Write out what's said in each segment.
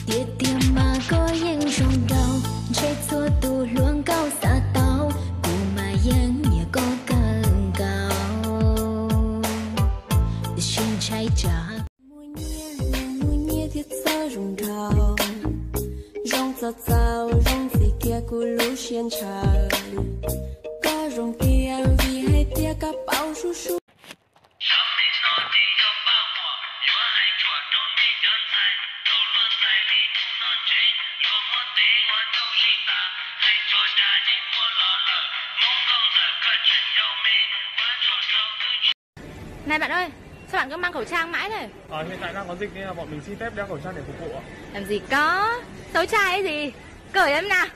Tiết tiêm mà có những trong đầu chết xua tu luông cao xa tao cụ mà yên nhẹ có cần cao xin trái trả mùi nhẹ thiết xa rung rào rong giọt rào rong gì kia cụ lũ xiên trà có rong tiền vì hay tia các bao su su Này bạn ơi, sao bạn cứ mang khẩu trang mãi thế? Hiện tại đang có dịch nên là bọn mình xin phép đeo khẩu trang để phục vụ ạ. Làm gì có, xấu trai ấy gì, cởi em nào.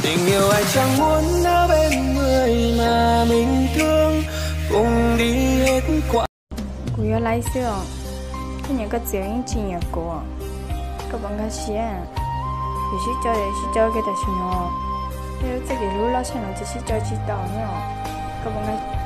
Tình yêu ai chẳng muốn ở bên người mà mình thương cùng đi hết quãng. Cô要来是哦，今年个节日纪念过，个帮个钱，有些交给他什么？还有这个路老钱了，这些交知道呢，个帮个。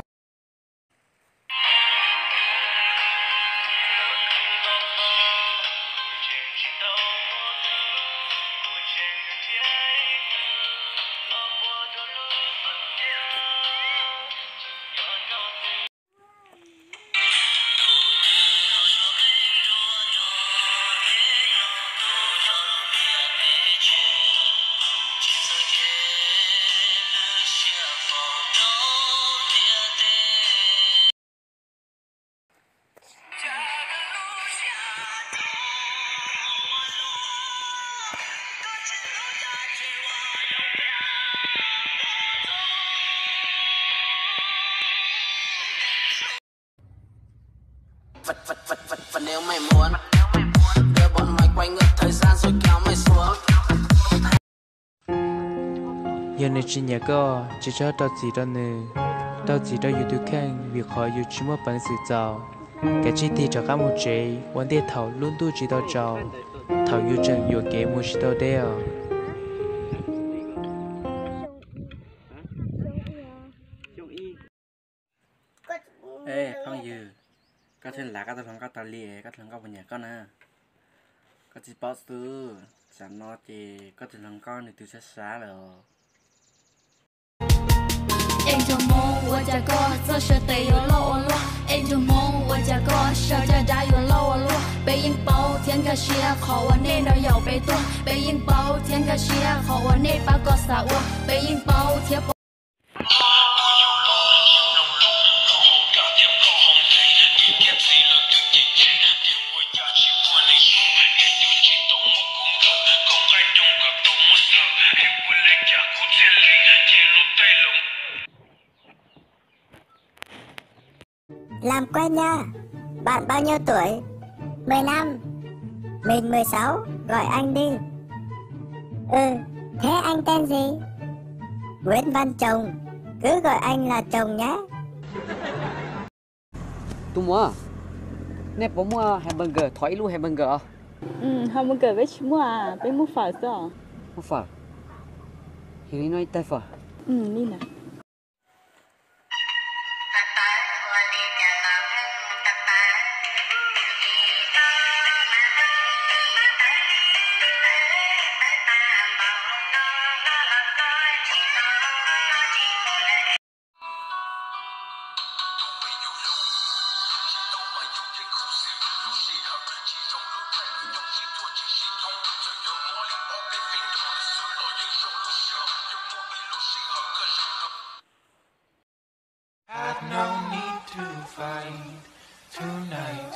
Và nếu mày muốn đưa bọn mày quay ngược thời gian rồi kéo mày xuống. Giờ này chỉ nhà có chỉ cho tao gì đó nè, tao gì đó YouTube kênh việc họ YouTube một bản sự giàu, cái chi thì cho các một chế, vấn đề thảo luôn tu chỉ tao giàu, thảo yêu chân yêu kế một chỉ tao đeo. Ê, không dư. Có thể là các thằng có tao lìa, các thằng có vào nhà con à. Có chỉ bảo sư, chẳng nói thì có thể thằng con thì từ xa xa rồi. em trong mong 我家哥这是得有落落，em trong mong 我家哥小家家有落落，背影包天个鞋好我那那要背多，背影包天个鞋好我那把个啥我，背影包天。Làm quen nha. Bạn bao nhiêu tuổi? 15. Mình 16. Gọi anh đi. Thế anh tên gì? Nguyễn Văn Chồng. Cứ gọi anh là Chồng nhé. Tôi mua. Nè bố mua hamburger, thoái luôn hamburger. hamburger với chú mua à, với mua phở sao? Mua phở. Thì nói tay phở. Đi nào. No need to fight tonight.